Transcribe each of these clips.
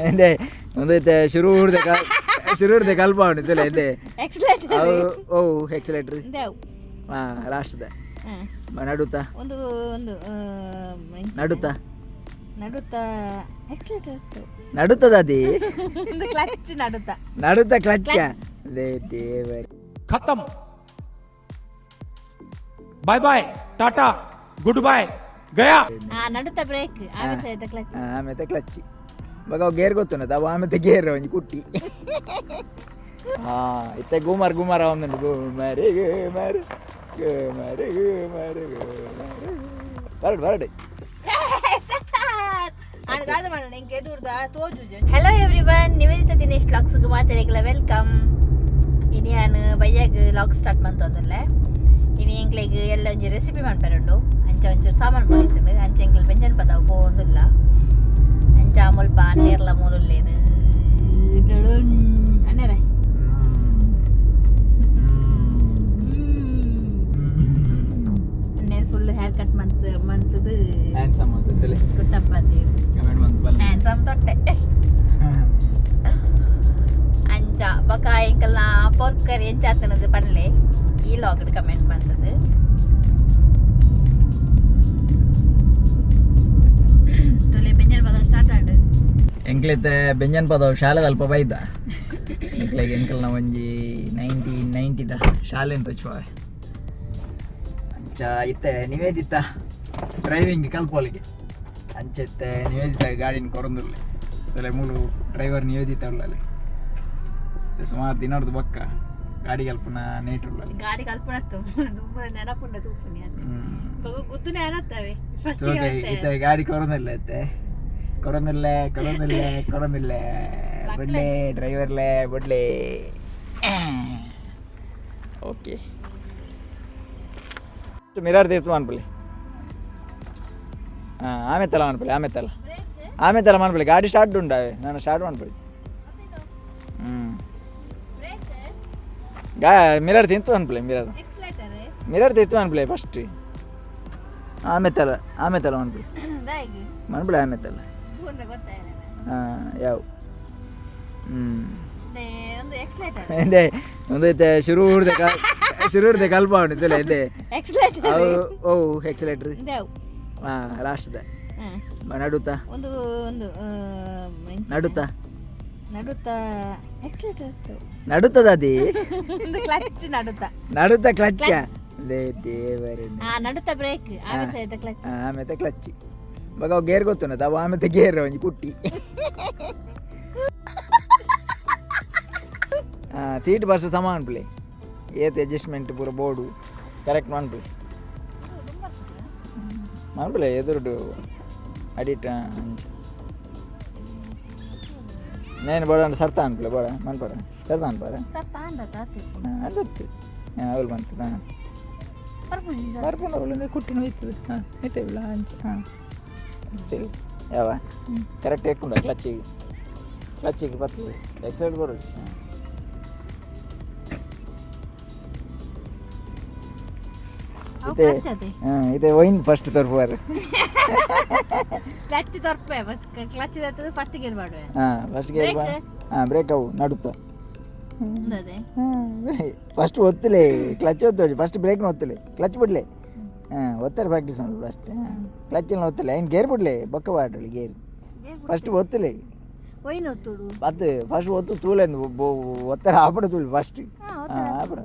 ಎಂದೆ ಒಂದು ಶುರು ಕಲ್ಪ ಉಂಟು ಎಂದೆ ಓ ಎಕ್ಸಲೇಟರ್ ಲಾಸ್ಟ್ ನಡುತ್ತಾ ನಡುತ್ತಾ ನಡುತ್ತದ ಅದೇ ನಡುತ್ತ ಕ್ಲಚ್ ದೇವರೇ खत्म bye bye tata good bye गया ನಡುತ್ತ ಬ್ರೇಕ್ ಆಮೇಲೆ ಕ್ಲಚ್ ಇವಾಗ ಗೇರ್ ಗೊತ್ತುಂಟ ಅವ ಆಮೇಲೆ ಗೇರ್ ಒಂಜಿ ಕುಟ್ಟಿ ಇತ್ತೆ ಗುಮಾರ್ ಅವನು ಗುಮಾರಿ ಬರಡು ಹಲೋ ಎವ್ರಿವನ್, ನಿವೇದಿತಾ ದಿನೇಶ್ ಲಾಗ್ಸ್ಗೆ ಮಾತಾಡಿಕಲ್ಲ ವೆಲ್ಕಮ್. ಇನಿ ನಾನು ಬೈಯಾಗ ಲಾಗ್ ಸ್ಟಾರ್ಟ್ ಮಾಡ್ತಂದಲ್ಲ. ಇನಿ ಎಂಕ್ಲೆಗ್ ಎಲ್ಲ ಒಂಜಿ ರೆಸಿಪಿ ಮಾಡ್ಬಾರುಂಡು. ಅಂಚ ಒಂಚೂರು ಸಾಮಾನು ಬಂದಿತ್ತು ಅಂಚ ಎಂಕ್ಲೆಗ್ ಬೆಂಜನ್ ಪದಾವು ಬೋಂದಿಲ್ಲ. ಅಂಚ ಮುಲ್ಪ ಅನ್ನೇರ್ಲ ಮೂಲುಲ್ಲೇನು ಅನ್ನೇರ ಅನ್ನೇರು ಫುಲ್ ಹೇರ್ ಕಟ್ ಮಂತದು ಕುಟ್ಟಪ್ಪಾತಿ ಹ್ಯಾಂಡ್ಸಮ್ ತೊಟ್ಟೆ ಅಂಚ ಬೊಕ ಎಂಕಲ್ನ ಪೋರ್ಕ್ ಕರಿ ಎಂಚಾತನದು ಪನ್ಲೆ ಈ ಲಾಗ್ಡ್ ಕಮೆಂಟ್ ಮಾಡ್ತದೆ. ತುಲೆ ಬೆಂಜನ್ ಪದ ಸ್ಟಾರ್ಟ್ ಆಡು ಎಂಕ್ಲೆತ್ತೆ ಬೆಂಜನ್ ಪದವು ಶಾಲೆ ಅಲ್ಪ ಬೈದ ಎಂಕ್ಲೆಗೆ ಎಂಕಲ್ನ ಒಂಜಿ 1990 ಶಾಲೆ ಅಂತ ಚುವ ಅಂಚ ಇತ್ತೆ ನಿವೇದಿತ ಡ್ರೈವಿಂಗ್ ಕಲ್ಪೋಲಿಗೆ ಅಂಚೆತ್ತೆ ನಿವೇದಿತ ಗಾಡಿನ ಕೊರೊಂದುರ್ಲೆ ಅಲ್ಲ ಮೂಲು ಡ್ರೈವರ್ ನಿವೇದಿತ ಉಳ್ಳಲೆ ಸುಮಾರು ದಿನದ ಬೊಕ್ಕ ಗಾಡಿ ಕಲ್ಪನ ನೇಟ್ ಉಳ್ಳಲೆ ಗಾಡಿ ಕಲ್ಪನ ನೆನಪುಂಡ ತೂಪುನಿ ಅಂತ ಗುತ್ತುನೆ ಅನ್ನತ್ತವೆ ಇತ್ತೆ ಗಾಡಿ ಕೊರೊಂದಿಲ್ಲ ಇತ್ತೆ ಕೊರೊಂದಿಲ್ಲೆ ಬಡ್ಲೆ ಡ್ರೈವರ್ಲೆ ಬಡ್ಲೆ ಓಕೆ ಮಿರಾರ್ ತೀರ್ತು ಅನ್ಪಲಿ ಆಮೇಲೆ ಆಮೇಲೆ ಮಾಡ್ಬಿಡಿ ಗಾಡಿ ಸ್ಟಾರ್ಟ್ ಉಂಟಾವೆ ನಾನು ಸ್ಟಾರ್ಟ್ ಮಾಡ್ಬಿಡಿ ಮಿರರ್ ತಿಂತು ಅನ್ಪಲಿ ಮಿರರ್ ತಿಂತು ಅನ್ಪಲಿ ಫಸ್ಟ್ ಆಮೇಲೆ ಮಾಡ್ಬಿಡಿ ಆಮೇಲೆ ಯಾವ ಒಂದೈತೆ ಶುರು ಕಲ್ಪ ಉಂಟು ಎಂದೆ ಓ ಎಕ್ಸಲೇಟರ್ ಲಾಸ್ಟ್ ನಡುತ್ತಾ ನಡುತ್ತದ ಅದೇ ನಡುತ್ತ ಕ್ಲಚ್ ದೇವರೇ ನಡುತ್ತ ಬ್ರೇಕ್ ಆಮೇಲೆ ಕ್ಲಚ್ ಇವಾಗ ಗೇರ್ ಗೊತ್ತುಂಟ ಅವ ಆಮೇಲೆ ಗೇರ್ ಒಂಜಿ ಕುಟ್ಟಿ ಸೀಟ್ ಬರ್ಸ ಸಮ ಅನ್ಪಲಿ ಏತ್ ಅಡ್ಜಸ್ಟ್ಮೆಂಟ್ ಪೂರ ಬೋರ್ಡು ಕರೆಕ್ಟ್ ಮಾಡ್ಬಿಲ್ಲ ಎದುರುಡು ಅಡಿಟ್ ಅಂಚ నేను బోడ సర్తా అనిపలే బోడ మనపడ సర్తా అనిపడ ಅದತ್ತು ಅವಳು ಬಂತು ಬರ್ಕೊಂಡು ಅವಳು ಕುಟ್ಟಿನ ಹೋಯ್ತದೆ ಆಯ್ತೇವಿಲ್ಲ ಅಂಚ ಯಾವ ಕರೆಕ್ಟ್ ಇಟ್ಕೊಂಡ ಕ್ಲಚ್ಚಿಗೆ ಬರ್ತದೆ ಎಕ್ಸೈಡ್ ಬರೋದು ಇದೆ ಒಯ್ದು ಫಸ್ಟ್ ತರ್ಪುವಾರು ಕ್ಲಚ್ ತರ್ಪೆ ಕ್ಲಚ್ ತರ್ತದೆ ಫಸ್ಟ್ ಗೇರ್ ಮಾಡುವೆ ಫಸ್ಟ್ ಗೇರ್ ಬ್ರೇಕ್ ಅವು ನಡುತ್ತ ಫಸ್ಟ್ ಒತ್ತಲೆ ಕ್ಲಚ್ ಒತ್ತೋಡಿ ಫಸ್ಟ್ ಬ್ರೇಕ್ನ ಒತ್ತಲೆ ಕ್ಲಚ್ ಬಿಡ್ಲೆ ಒತ್ತಾರೆ ಪ್ರಾಕ್ಟೀಸ್ ಮಾಡೋದು ಅಷ್ಟೇ ಕ್ಲಚ್ನ ಒತ್ತಲೆ ಏನು ಗೇರ್ ಬಿಡ್ಲೆ ಬೊಕ್ಕ ಬಾಡ್ರಿ ಗೇರ್ ಫಸ್ಟ್ ಒತ್ತಲೆ ಅದು ಫಸ್ಟ್ ಒತ್ತು ತೂಲೆಂದು ಒತ್ತಾರೆ ಆಪಡ ತೂಳು ಫಸ್ಟ್ ಆಪಡ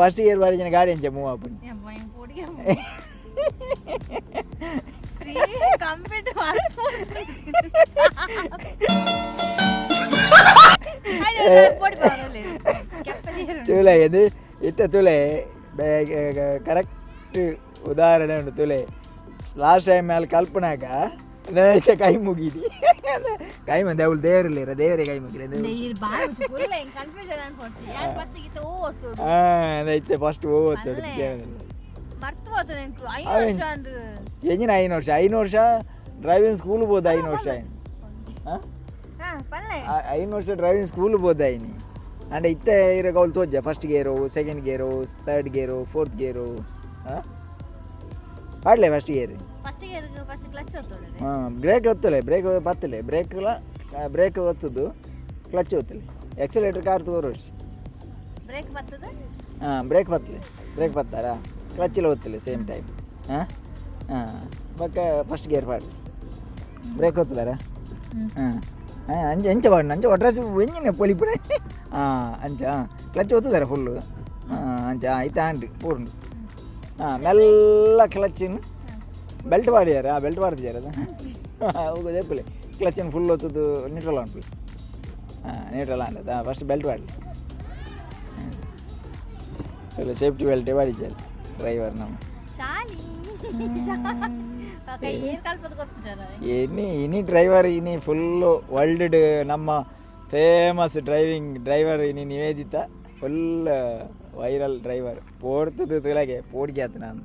ಫಸ್ಟ್ ಗೇರ್ ಮಾಡಿ ಗಾಡಿ ಅಂಚೆ ಮೂವ್ ಆಪುನಿ ತುಲೆ ಇದು ಇತ್ತ ತುಲೆ ಕರೆಕ್ಟ್ ಉದಾಹರಣೆ ಉಂಟು ತುಲೆ ಲಾಸ್ಟ್ ಟೈಮ್ ಮೇಲೆ ಕಲ್ಪನಾಗ ಕೈ ಮುಗಿದಿ ಕೈ ಮಂದಿ ಅವಳು ದೇವರೇ ಕೈ ಮುಗಿಲ್ಲ ಅದೈತೆ ಫಸ್ಟ್ ಓದ್ತೋಡು ಎಂಜಿನ 5 ವರ್ಷ ಡ್ರೈವಿಂಗ್ ಸ್ಕೂಲ್ ಬೋದು 5 ವರ್ಷ 5 ವರ್ಷ ಡ್ರೈವಿಂಗ್ ಸ್ಕೂಲ್ ಬೋದು ಐನಿ అంటే ఇస్తే ఇరవై గౌలు తోచా first gear second gear third gear fourth gear పాడలే ఫస్ట్ గేర్ ಬ್ರೇಕ್ ಒತ್ತಲೆ ಬ್ರೇಕ್ ಬತ್ತಲೆ ಬ್ರೇಕ್ ಒತ್ತದು ಕ್ಲಚ್ ಒತ್ತಲೆ ಎಕ್ಸಲೇಟರ್ ಕಾರ್ ತೋರಿಸಿ ಬ್ರೇಕ್ ಬತ್ತಲೆ ಬ್ರೇಕ್ ಬತ್ತಾರಾ ಕ್ಲಚ್ಲ ಒತ್ತಲೆ ಸೇಮ್ ಟೈಮ್ ಬಕ್ಕ ಫಸ್ಟ್ ಗೇರ್ ಪಾಡಲಿ ಬ್ರೇಕ್ ಒತ್ತಲಾರಾ ಅಂಚೆ ಎಂಚ ಪಾಡಿನ ಅಂಚೆ ಒಟ್ರಾಸಿ ಎಂಜಿನ ಪೊಲಿಪುಡೆ ಅಂಚ ಕ್ಲಚ್ ಒತ್ತದಾರ ಫುಲ್ಲು ಅಂಚ ಐತೆ ಆಂಡ್ ಪೂರ್ಣ ಮೆಲ್ಲ ಕ್ಲಚ್ಚಿನ ಬೆಲ್ಟ್ ಪಾಡಿಯಾರ ಬೆಲ್ಟ್ ಪಾಡ್ತಿದ್ದಾರೆ ಅದು ದೇಪಲೆ ಕ್ಲಚ್ಚನ್ನು ಫುಲ್ ಒತ್ತದು ನ್ಯೂಟ್ರಲ್ ಅನ್ಪಲಿ ನ್ಯೂಟ್ರಲ್ ಅನ್ನದ ಫಸ್ಟ್ ಬೆಲ್ಟ್ ಪಾಡಲಿ ಚಲೋ ಸೇಫ್ಟಿ ಬೆಲ್ಟೇ ಪಾಡಿದ್ದಾರೆ ಡ್ರೈವರ್ ನಮ್ಮ ಇನಿ ಡ್ರೈವರ್ ಇನಿ ಫುಲ್ಲು ವರ್ಲ್ಡ್ ನಮ್ಮ ಫೇಮಸ್ ಡ್ರೈವರ್ ಇನಿ ನಿವೇದಿತ ಫುಲ್ ವೈರಲ್ ಡ್ರೈವರ್ ಪೋಡ್ತದು ತುಲಾಗೆ ಪೋಡಿಗೆ ನಾನು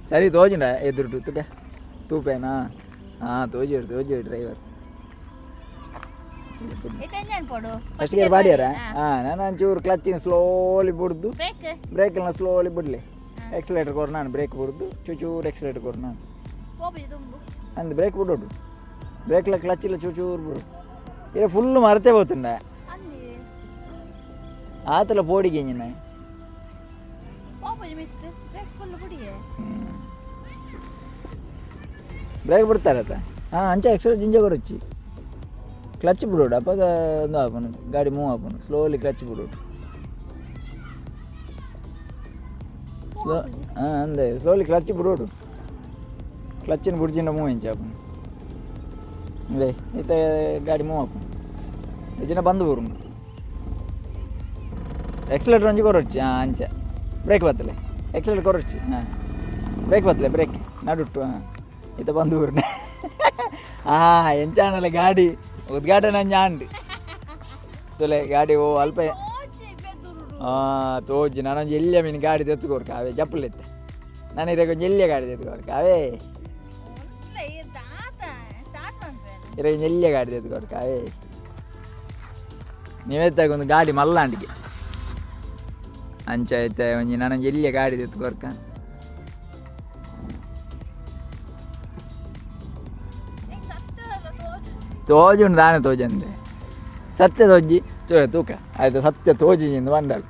ಸರಿ ತೋಜಿಂಡ ಎದುರು ತುಕ ತೂಪೇನಾ ತೋಜಿ ಡ್ರೈವರ್ ಫಸ್ಟ್ ಗೇರ್ ಬಾಡಿಯಾರ ನಾನು ಒಂಚೂರು ಕ್ಲಚ್ಚಿನ ಸ್ಲೋಲಿ ಬಿಡ್ದು ಬ್ರೇಕ್ನ ಸ್ಲೋಲಿ ಬಿಡಲಿ ಎಕ್ಸಲೇಟರ್ ಕೊಡು ನಾನು ಬ್ರೇಕ್ ಬಿಡ್ದು ಚೂಚೂರು ಎಕ್ಸಲೇಟರ್ ಕೊಡು ನಾನು ಅಂದ್ ಬ್ರೇಕ್ ಬಿಡೋಡು ಬ್ರೇಕ್ಲ ಕ್ಲಚ್ಚಿಲ್ಲ ಚೂಚೂರು ಬಿಡು ಈಗ ಫುಲ್ಲು ಮರತೆ పోతుండే ಆತಲ ಪೋಡಿಗೆ ಇಂಜಿನ ಬ್ರೇಕ್ ಬಿಡ್ತಾರತ್ತ ಅಂಚ ಎಕ್ಸಲೇಟರ್ ಜಿಂಜ ಕೊರೊಚ್ಚಿ ಕ್ಲಚ್ ಬಿಡೋಡು ಅಪ್ಪಾಗ ಒಂದು ಆಪನು ಗಾಡಿ ಮೂವ್ ಆಪನು ಸ್ಲೋಲಿ ಕ್ಲಚ್ ಬಿಡೋಡು ಅಂದೆ ಸ್ಲೋಲಿ ಕ್ಲಚ್ ಬಿಡೋಡು ಕ್ಲಚ್ಚಿನ ಬಿಡ್ಚಿಂದ ಮೂವ್ ಇಂಚ ಆಪನು ಅದೇ ಈತ ಗಾಡಿ ಮೂವ್ ಆಪನು ಇದನ್ನ ಬಂದು ಬರುಂಡು ಎಕ್ಸಲೇಟರ್ ಒಂಜಿ ಕೊರೊಚ್ಚಿ ಅಂಚ ಬ್ರೇಕ್ ಬತ್ತಲೆ ಎಕ್ಸಲೇಟರ್ ಕೊರೊಚ್ಚಿ ಬ್ರೇಕ್ ಬತ್ತಲೆ ಬ್ರೇಕ್ ನಡುಟ್ಟು ಈತ ಬಂದು ಬರುಂಡು ಎಂಚಾನಲ್ಲ ಗಾಡಿ ಉದ್ಘಾಟನೆ ಅಂಜಾಂಡು ತುಲೆ ಗಾಡಿ ಓ ಅಲ್ಪ ತೋಜಿ ನಾನೊಂದು ಎಲ್ಲಿಯ ಮೀನು ಗಾಡಿ ತೆತ್ಕೋರ್ಕ ಅವೇ ಜಪ್ಪಲಿತ್ತೆ ನಾನು ಇರೋ ಕೊಂಚ ಎಲ್ಲಿಯ ಗಾಡಿ ತೆತ್ಕೋರ್ಕ ಅವೇ ಇರೋ ಕೊಂಚ ಎಲ್ಲಿಯ ಗಾಡಿ ತೆತ್ಕೋರ್ಕ ಅವೇ ನೀವೆತ್ತಾಗ ಒಂದು ಗಾಡಿ ಮಲ್ಲಾಂಡಿಗೆ ಅಂಚ ಐತೆ ಒಂಜಿ ನಾನೊಂದು ಎಲ್ಲಿಯ ಗಾಡಿ ತೆತ್ಕೋರ್ಕ ತೋಜುಂಡು ದಾನೆ ತೋಜಂದೆ ಸತ್ಯ ತೋಜಿ ಚೋಳೆ ತೂಕ ಆಯ್ತು ಸತ್ಯ ತೋಜಿಂದು ಬಂಡಲ್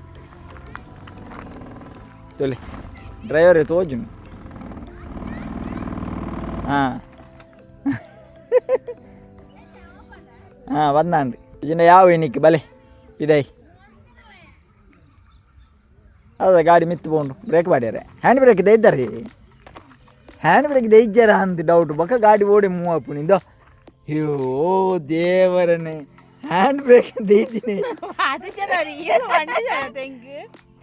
ತೊಲೆ ಡ್ರೈವರೇ ತೋಜುಂಡು ಬಂದಾಂಡು ಇಜಿಂದ ಯಾವ ಏನಿಕ್ಕೆ ಬಲೆ ಪಿದೈ ಹೌದಾ ಗಾಡಿ ಮಿತ್ತು ಬೋಂಡು ಬ್ರೇಕ್ ಮಾಡ್ಯಾರೆ ಹ್ಯಾಂಡ್ ಬ್ರೇಕ್ ಇದೆ ಇದ್ದಾರೆ ಹ್ಯಾಂಡ್ ಬ್ರೇಕ್ ಇದೆ ಇಜ್ಜಾರ ಅಂತ ಡೌಟ್ ಬಕ್ಕ ಗಾಡಿ ಓಡಿ ಮೂವ್ ಆಪುನಿಂದ ಅಯ್ಯೋ ದೇವರನ್ನೇ ಹ್ಯಾಂಡ್ ಬ್ರೇಕ್ ದೀದಿನಿ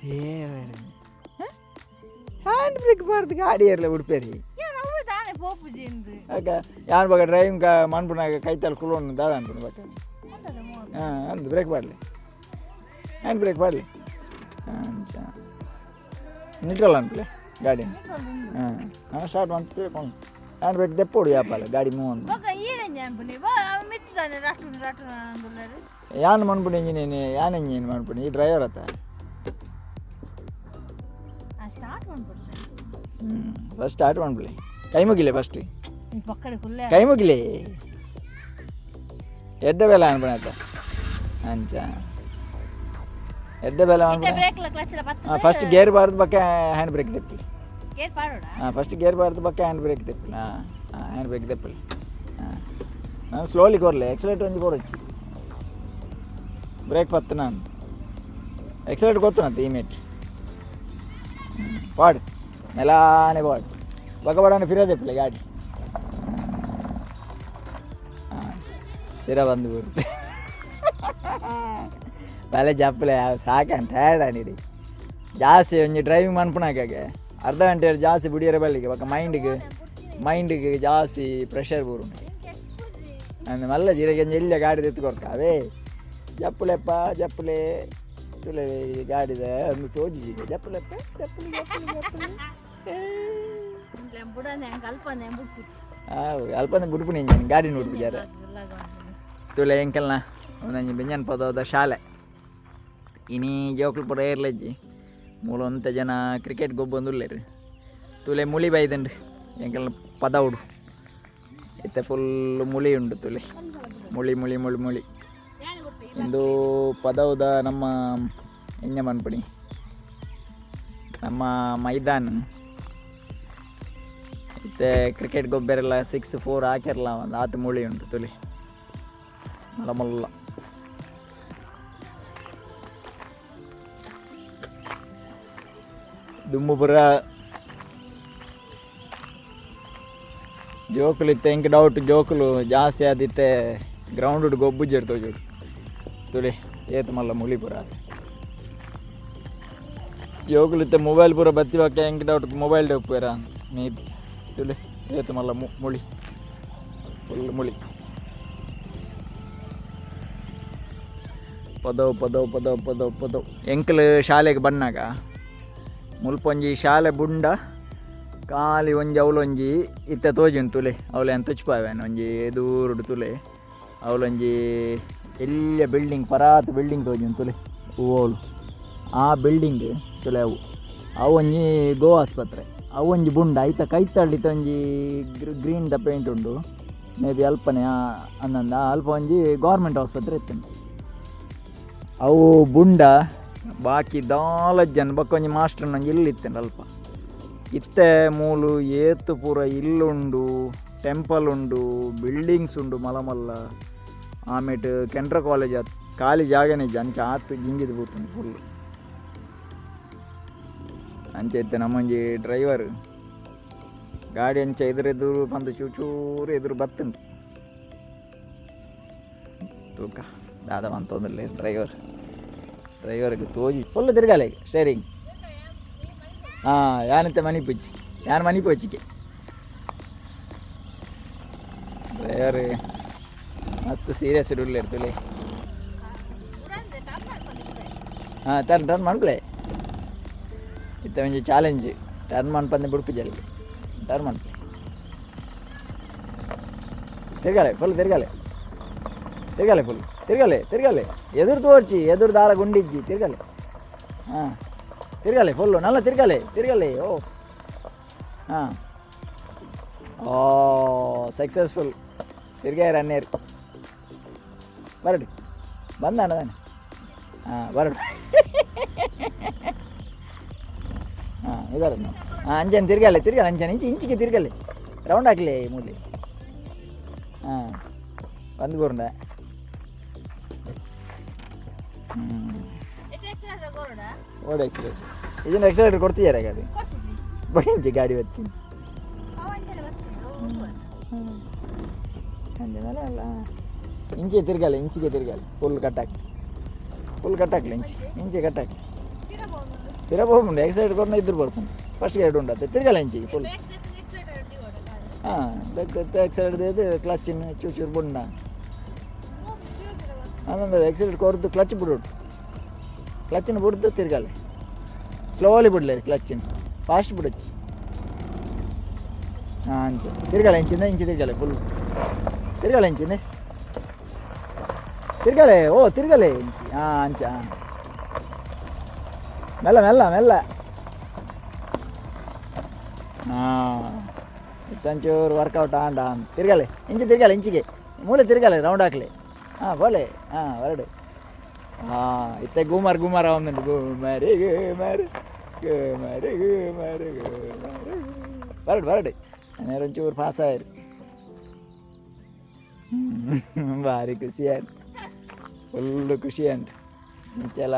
ದೇವರನ್ನೇ ಹ್ಯಾಂಡ್ ಬ್ರೇಕ್ ಬಾರ್ದು ಗಾಡಿ ಇರಲ್ಲ ಉಡುಪೇರಿ ಆಗ ಯಾರು ಬಾಗ ಡ್ರೈವಿಂಗ್ ಮನ್ಪುನಾಗ ಕೈತಲ್ಲಿ ಕುಲೋನು ದಾದ ಅನ್ಕೊಂಡು ಬಾಕ ಅಂದು ಬ್ರೇಕ್ ಬಾಡಲಿ ಹ್ಯಾಂಡ್ ಬ್ರೇಕ್ ಬಾಡಲಿ ಅಂಚ ನ್ಯೂಟ್ರಲ್ ಅನ್ಪಲೆ ಗಾಡಿ ಸ್ಟಾರ್ಟ್ ಮಾಡ್ಕೊಂಡು ಹ್ಯಾಂಡ್ ಬ್ರೇಕ್ ತೆಪ್ಪೋಡು ಯಾಪಲ್ಲ ಗಾಡಿ ಮೂವ್ ಅಂದು ಯಾನ್ ಮನ್ಪುಣಿ ಇಂಜಿನೇನು ಯಾನ್ ಇಂಜಿನ್ ಮನ್ಪುಣಿ ಈ ಡ್ರೈವರ್ ಆತ ಫಸ್ಟ್ ಸ್ಟಾರ್ಟ್ ಮಾಡ್ಬಿಡಿ ಕೈ ಮುಗಿಲೆ ಫಸ್ಟ್ ಕೈ ಮುಗಿಲೆ ಎಡ್ಡ ಬೇಲ ಅನ್ಪಣೆ ಆತ ಅಂಚ ಎಡ್ಡ ಬೇಲ ಫಸ್ಟ್ ಗೇರ್ ಬಾರ್ದು ಬಕ್ಕ ಹ್ಯಾಂಡ್ ಬ್ರೇಕ್ ತೆಪ್ಪಲಿ ಫಸ್ಟ್ ಗೇರ್ ಬಾರ್ದು ಬಕ್ಕ ಹ್ಯಾಂಡ್ ಬ್ರೇಕ್ ತೆಪ್ಪಲಿ ಹ್ಯಾಂಡ್ ಬ್ರೇಕ್ ತೆಪ್ಪಲಿ ನಾನು ಸ್ಲೋಲಿ ಕೊರಲೆ ಎಕ್ಸಲೇಟರ್ ಒಂಜಿ ಕೊರೊಚ್ಚಿ ಬ್ರೇಕ್ ಪತ್ತು ನಾನು ಎಕ್ಸಲೇಟರ್ ಗೊತ್ತುನಂತೆ ಇಮೇಟ್ ಪಾಡು ಮೆಲಾನೆ ಪಾಡು ಬಗಬಡನೆ ಫಿರೋದೆಪ್ಪಲೆ ಗಾಡಿ ಫಿರ ಬಂದು ಬರುತ್ತೆ ಬಲೆ ಜಪ್ಪಲೆ ಸಾಕಂತ ಟಯರ್ಡ್ ಆನಿರಿ ಜಾಸ್ತಿ ಒಂಜಿ ಡ್ರೈವಿಂಗ್ ಮನ್ಪುನಾಗೆ ಅರ್ಧ ಗಂಟೆ ಜಾಸ್ತಿ ಬಿಡಿಯರ ಬಲ್ಲಿಗೆ ಬಕ್ಕ ಮೈಂಡಿಗೆ ಜಾಸ್ತಿ ಪ್ರೆಷರ್ ಬರು ಅಂದು ಮಲ್ಲ ಜಿರಗೆ ಎಲ್ಲಿಯ ಗಾಡಿ ತೆತ್ಕೊರ್ಕ ಅವೇ ಜಪ್ಪಲೆಪ್ಪ ಜಪ್ಪಲೆ ತುಲೆ ಗಾಡಿದ ಒಂದು ತೋಜಿ ಜಪ್ಪಲೆಪ್ಪ ಜಪ್ಪಲೆ ಅಲ್ಪನೆ ಬುಡ್ಪುನಿ ಗಾಡಿ ನೋಡ್ಬಿಟ್ಟಾರ ತುಲೆ ಎಂಕಲ್ನ ಒಂದಂಜಿ ಬೆಂಜನ್ ಪದದ ಶಾಲೆ ಇನಿ ಜೋಕ್ಲು ಪುರ ಏರ್ಲಜ್ಜಿ ಮೂಲೊಂತ ಜನ ಕ್ರಿಕೆಟ್ ಗೊಬ್ಬೊಂದುಲ್ಲೇರು ತುಲೆ ಮುಳಿ ಬೈದಂಡು ಎಂಕಲ್ನ ಪದ ಉಡು ಇತ್ತೆ ಫುಲ್ ಮುಳಿ ಉಂಡು ತುಲೆ ಮುಳಿ ಮುಳಿ ಮುಳಿ ಮುಳಿ ಇಂದು ಪದವುದ ನಮ್ಮ ಎಂಜ ಮನ್ಪುಣಿ ನಮ್ಮ ಮೈದಾನ ಇತ್ತೆ ಕ್ರಿಕೆಟ್ ಗೊಬ್ಬರೆಲ್ಲ 6-4 ಹಾಕಿರಲ್ಲ ಒಂದು ಆತು ಮುಳಿ ಉಂಟು ತುಲಿ ಮಲ್ಲ ಮಲ್ಲ ದುಮ್ಮು ಪುರ ಜೋಕುಲು ಇತ್ತೆ ಎಂಕ್ ಡೌಟ್ ಜೋಕುಲು ಜಾಸ್ತಿ ಆದಿತ್ತೆ ಗ್ರೌಂಡ್ ಗೊಬ್ಬು ಜಡ್ತೋ ಜೋಡು ತುಳಿ ಏತು ಮಲ್ಲ ಮುಳಿ ಪುರ ಜೋಕುಲು ಇತ್ತೆ ಮೊಬೈಲ್ ಪೂರ ಬತ್ತಿ ಬಾಕಿ ಎಂಕ್ ಡೌಟ್ ಮೊಬೈಲ್ ಡೋಪುರ ನೀಟ್ ತುಳಿ ಏತು ಮಲ್ಲ ಮುಳಿ ಫುಲ್ ಮುಳಿ ಪದವು ಪದವು ಪದವು ಪದವು ಪದವು ಎಂಕಲ್ ಶಾಲೆಗೆ ಬಂದಾಗ ಮುಲ್ಪೊಂಜಿ ಶಾಲೆ ಬುಂಡ ಖಾಲಿ ಒಂಜಿ ಅವಲೊಂಜಿ ಇತ್ತೆ ತೋಜಿನ್ ತುಲೆ ಅವಳು ಏನು ತುಚ್ಪಾವೇನು ಒಂಜಿ ದೂರುಡು ತುಲೆ ಅವಳೊಂಜಿ ಎಲ್ಲ ಬಿಲ್ಡಿಂಗ್ ಪರಾತ್ ಬಿಲ್ಡಿಂಗ್ ತೋಜಿನ್ ತುಲೆ ಹೂವೋಳು ಆ ಬಿಲ್ಡಿಂಗ್ ತುಲೆ ಅವು ಒಂಜಿ ಗೋ ಆಸ್ಪತ್ರೆ ಅವು ಒಂಜಿ ಬುಂಡ ಐತ ಕೈತಳ್ಳಿತ ಒಂಜಿ ಗ್ರೀನ್ ದ ಪೇಂಟ್ ಉಂಡು ಮೇ ಬಿ ಅಲ್ಪನೆ ಅನ್ನಂದ ಅಲ್ಪ ಒಂಜಿ ಗೌರ್ಮೆಂಟ್ ಆಸ್ಪತ್ರೆ ಇತ್ತಂಡು ಅವು ಬುಂಡ ಬಾಕಿ ದಾಲಜ್ಜನ್ ಬಕ್ಕೊಂಜಿ ಮಾಸ್ಟರ್ನ ಒಂಜಿ ಇಲ್ಲಿತ್ತಂಡು ಅಲ್ಪ ಇತ್ತೆ ಮೂಲು ಏತು ಪೂರ ಇಲ್ಲುಂಡು ಟೆಂಪಲ್ ಉಂಡು ಬಿಲ್ಡಿಂಗ್ಸ್ ಉಂಡು ಮಲ್ಲ ಆಮೇಲೆ ಕೆನರಾ ಕಾಲೇಜ್ ಖಾಲಿ ಜಾಗನೇ ಇಜ್ಜ ಅಂಚೆ ಆತು ಜಿಂಗಿದು ಬೂತುಂಡು ಫುಲ್ ಅಂಚೆ ಇತ್ತೆ ನಮ್ಮೊಂಜಿ ಡ್ರೈವರ್ ಗಾಡಿ ಅಂಚ ಎದುರು ಬಂದು ಚೂರು ಎದುರು ಬತ್ತುಂಟು ತೂಕ ದಾದ ಬಂತಂದಲ್ಲಿ ಡ್ರೈವರ್ಗೆ ತೋಜಿ ಫುಲ್ ತಿರ್ಗಾಲೆ ಸ್ಟೇರಿಂಗ್ ಯಾನತ್ತೆ ಮನಿಪುಚ್ಚಿ ಯಾರು ಮನಿಪೋಚಿಕೆ ಡ್ರೈವರ್ ಮತ್ತು ಸೀರಿಯಸ್ ಇಡಲ್ಲ ಇರ್ತಲೆ ಟರ್ನ್ ಮಾಡ್ಕೊಳೆ ಇತ್ತ ಒಂಜಿ ಚಾಲೆಂಜ್ ಟರ್ನ್ ಮಾಡ್ಪಂದೆ ಬಿಡ್ಪಿಜಲ್ಲಿ ಟರ್ನ್ ಮಾಡ್ಪೆ ತಿರ್ಗಾಲೆ ಫುಲ್ ತಿರ್ಗಾಲೆ ಫುಲ್ ತಿರ್ಗಾಲೆ ಎದುರು ತೋರ್ಚಿ ಎದುರು ದಾಲ ಗುಂಡಿಜ್ಜಿ ತಿರ್ಗಾಲೆ ತಿರ್ಗಾಲೆ ಫುಲ್ಲು ನಲ್ಲ ತಿರ್ಗಾಲೆ ಓ ಸಕ್ಸಸ್ಫುಲ್ ತಿರ್ಗಾರ ಅನ್ನೇರು ಬರಡು ಬಂದ ಅಣ್ಣದಾನೆ ಬರಡು ಇದಾರ ಅಂಜನ್ ತಿರ್ಗಾಲೆ ಅಂಜನ್ ಇಂಚಿಗೆ ತಿರ್ಗಾಲೆ ರೌಂಡ್ ಹಾಕ್ಲಿ ಮೂಲಿ ಬಂದು ಬೋರ್ಂಡ ಓಡಿ ಎಕ್ಸಲೇಟರ್ ಇದನ್ನು ಎಕ್ಸಲೇಟರ್ ಕೊಡ್ತೀಯಾರ ಗಾಡಿ ಬೈಂಜಿ ಗಾಡಿ ಬರ್ತೀನಿ ಅಲ್ಲ ಇಂಚಿಗೆ ತಿರ್ಗಾಲೆ ಫುಲ್ ಕಟ್ಟಾಕ್ಲಿ ಇಂಚಿ ಕಟ್ಟಾಕ್ಲಿ ತಿರಬಹುದು ಎಕ್ಸಲೇಟರ್ ಕೊಟ್ಟು ಇದ್ರು ಬರ್ತಾನೆ ಫಸ್ಟ್ ಗಾಡಿ ಉಂಟು ತಿರ್ಗಾಲೆ ಇಂಚಿಗೆ ಫುಲ್ ಎಕ್ಸಲೇಟರ್ ಕ್ಲಚ್ಚಿನ ಚೂಚೂರು ಬುಂಡ ಅದೊಂದು ಎಕ್ಸಲೇಟರ್ ಕೊರ್ದು ಕ್ಲಚ್ ಬಿಡೋದು ಕ್ಲಚ್ಚಿನ ಬಿಡ್ದು ತಿರ್ಗಾಲೆ ಸ್ಲೋಲಿ ಬಿಡಲಿ ಕ್ಲಚ್ಚಿನ ಫಾಸ್ಟ್ ಬಿಡಚ್ಚಿ ಅಂಚೆ ತಿರ್ಗಾಲೆ ಇಂಚಿ ತಿರ್ಗಾಲೆ ಫುಲ್ ತಿರ್ಗಾಲೆ ಇಂಚಿಂದೆ ತಿರ್ಗಾಲೆ ಇಂಚಿ ಅಂಚ ಮೆಲ್ಲ ಇತ್ತಂಚೂರು ವರ್ಕೌಟ್ ತಿರ್ಗಾಲೆ ಇಂಚಿಗೆ ಮೂಲೆ ತಿರ್ಗಾಲೆ ರೌಂಡ್ ಹಾಕ್ಲಿ ಬೋಲೆ ಹೊರಡು ಇತ್ತೆ ಗುಮಾರ ಒಂದುಂಟು ಬರಡು ಒಂಚೂರು ಪಾಸ್ ಆಯ್ರು ಭಾರಿ ಖುಷಿ ಆಯ್ತು ಫುಲ್ಲು ಖುಷಿ ಅಂಟು ಮುಂಚೆಲ್ಲ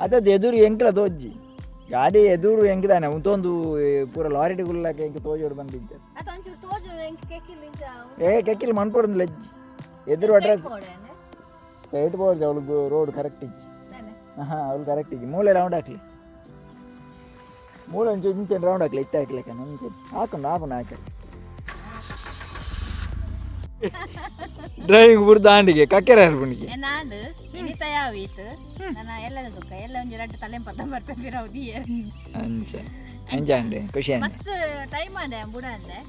ಅದದ್ದು ಎದುರು ಎಂಕಲ ತೋಜ್ಜಿ ಗಾಡಿ ಎದುರು ಎಂಕಿದಾನೆ ಉಂತೊಂದು ಪೂರ ಲಾರಿ ಗುಲ್ಲಕ್ಕೆ ಎಂಕ ತೋಜೋಡು ಬಂದಿದ್ದೆ ಕೆಕ್ಕಿಲ್ ಮನ್ಪೊಡು ಲೆಜ್ಜಿ ಎದುರು ಅಡ್ರೆಸ್ ಏಟ್ ಬೋರ್ಸ್ ಅವಳು ರೋಡ್ ಕರೆಕ್ಟ್ ಇಜ್ಜಿ ಅವಳು ಕರೆಕ್ಟ್ ಇಜ್ಜಿ ಮೂಲೆ ರೌಂಡ್ ಹಾಕ್ಲಿ ಮೂಲೆ ಒಂಚೂರು ಇಂಚೆ ರೌಂಡ್ ಹಾಕ್ಲಿ ಇತ್ತ ಹಾಕ್ಲಿಕ್ಕೆ ಮುಂಚೆ ಹಾಕೊಂಡು ಹಾಕಲಿ ಡ್ರೈವಿಂಗ್ ಬುರ್ದ ಆಂಡಿಗೆ ಕಕ್ಕೆರ ಹರ್ಬುನಿಗೆ ನಾಡು ಇನಿತ ಯಾವೀತು ನನ್ನ ಎಲ್ಲ ದುಃಖ ಎಲ್ಲ ಒಂಜಿ ರಡ್ಡು ತಲೆ ಪತ್ತ ಬರ್ಪೆ ಬಿರೌದಿ ಅಂಚ ಎಂಜಾಯ್ ಖುಷಿ ಅಂದೆ ಮಸ್ತ್ ಟೈಮ್ ಆಡೆ ಬುಡ ಅಂದೆ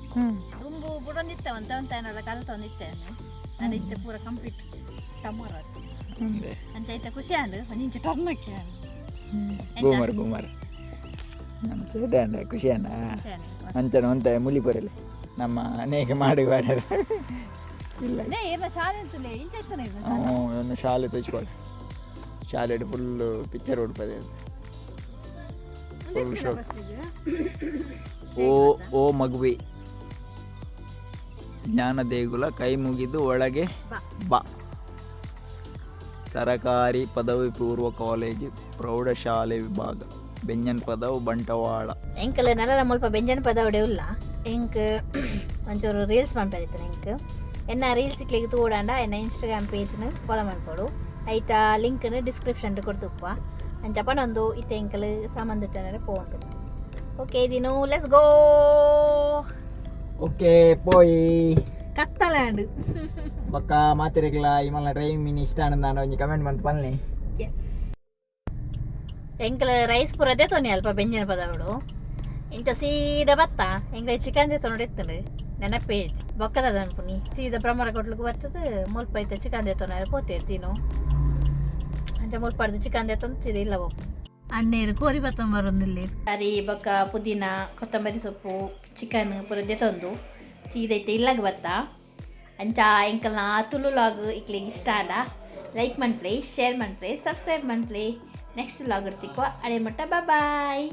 ದುಂಬು ಬುಡೊಂದಿತ್ತೆ ಅಂತ ಏನಲ್ಲ ಕಲ್ತ ಒಂದಿತ್ತೆ ನಾನು ಇತ್ತೆ ಪೂರ ಕಂಪ್ಲೀಟ್ ಟಮೋರ ಅಂಚೈತೆ ಖುಷಿ ಅಂದು ಒಂದಿಂಚ ಟರ್ನಕ್ಕೆ ಬೂಮರ್ ಚೇಟ ಅಂಡೆ ಖುಷಿ ಅಂಡ ಅಂಚನ ಒಂತ ಮುಲಿ ಬರಲಿ ನಮ್ಮ ಅನೇಕ ಮಾಡಿ ಬಾಡ್ಯಾರ ಇಲ್ಲ ಶಾಲೆ ಅಂತಲೇ ಇಂಚಾಯ್ತಾನೆ ಒಂದು ಶಾಲೆ ತೆಚ್ಕೊಳ್ಳಿ ಶಾಲೆ ಫುಲ್ಲು ಪಿಕ್ಚರ್ ಹೊಡ್ಪದೆ ಫುಲ್ ಶೋ ಓ ಮಗುವಿ ಜ್ಞಾನ ದೇಗುಲ ಕೈ ಮುಗಿದು ಒಳಗೆ ಬಾ ಸರಕಾರಿ ಪದವಿ ಪೂರ್ವ ಕಾಲೇಜು ಪ್ರೌಢಶಾಲೆ ವಿಭಾಗ ಬೆಂಜನ್ ಪದವು ಬಂಟವಾಳ ಎಂಕಲ್ ನಲ್ಲ ಮುಲ್ಪ ಬೆಂಜನ್ ಪದವಡೆ ಉಲ್ಲ ಎಂಕ್ ಒಂಚೂರು ರೀಲ್ಸ್ ಮಾಡ್ತಾ ಎಂಕ್ ಎನ್ನ ರೀಲ್ಸ್ ಇಕ್ಲಿಗೆ ತೋಡಾಂಡ ಎನ್ನ ಇನ್ಸ್ಟಾಗ್ರಾಮ್ ಪೇಜ್ನ ಫಾಲೋ ಮಾಡ್ಕೊಡು ಐತ ಲಿಂಕ್ನ ಡಿಸ್ಕ್ರಿಪ್ಷನ್ ಕೊಡ್ತುಪ್ಪ ಅಂಚಪ್ಪನೊಂದು ಇತ್ತೆ ಎಂಕಲ್ ಸಾಮಾನು ತಟ್ಟರೆ ಪೋಂದು ಓಕೆ ಇದೀನು ಲೆಟ್ಸ್ ಗೋ ಓಕೆ ಪೋಯಿ ಕತ್ತಲಾಂಡ್ ಪಕ್ಕ ಮಾತಿರಕ್ಲ ಇಮಲ್ಲ ಡ್ರೈವಿಂಗ್ ಮೀನು ಇಷ್ಟ ನಾನು ಒಂಜಿ ಕಮೆಂಟ್ ಬಂತು ಪನ್ನಿ ಎಂಕಲ್ ರೈಸ್ ಪೂರದೇ ತೊನಿ ಅಲ್ಪ ಬೆಂಜನ ಪದವಡು ಇಂಚ ಸೀದಾ ಬತ್ತ ಎಂಗ್ಲ ಚಿಕನ್ ದೇ ತೊಗೊಂಡಿರ್ತದೆ ನನ್ನ ಪೇಜ್ ಬೊಕ್ಕದ ಅನ್ಪುನಿ ಸೀದಾ ಪ್ರಮಾಣ ಕೊಟ್ಲಿಕ್ಕೆ ಬರ್ತದೆ ಮುಲ್ಪ ಐತೆ ಚಿಕನ್ ದೇ ತೊಗೊಂಡು ಪೋತಿರ್ತೀನು ಅಂಚ ಮುಲ್ಪಾಡ್ದು ಚಿಕನ್ ದೇ ತೊಂದು ಸೀದಾ ಇಲ್ಲ ಹೋಗು ಅಣ್ಣೇರು ಕೋರಿ ಬತ್ತೊಂಬರೊಂದಿಲ್ಲಿ ಸರಿ ಬೊಕ್ಕ ಪುದೀನ ಕೊತ್ತಂಬರಿ ಸೊಪ್ಪು ಚಿಕನ್ ಪೂರದೇ ತಂದು ಸೀದಾ ಐತೆ ಇಲ್ಲಾಗ ಬತ್ತ ಅಂಚ ಎಂಕಲ್ನ ತುಳು ಲಾಗ್ ಇಕ್ಲಿಗೆ ಇಷ್ಟ ಆದ ಲೈಕ್ ಮಾಡ್ಪ್ಲೇ ಶೇರ್ ಮಾಡ್ಪ್ಲೇ ಸಬ್ಸ್ಕ್ರೈಬ್ ಮಾಡ್ಪ್ಲೇ ನೆಕ್ಸ್ಟ್ ಲಾಗ್ ಇರ್ತಿಕೋ ಅಡೆ ಮಟ್ಟ ಬಾಯ್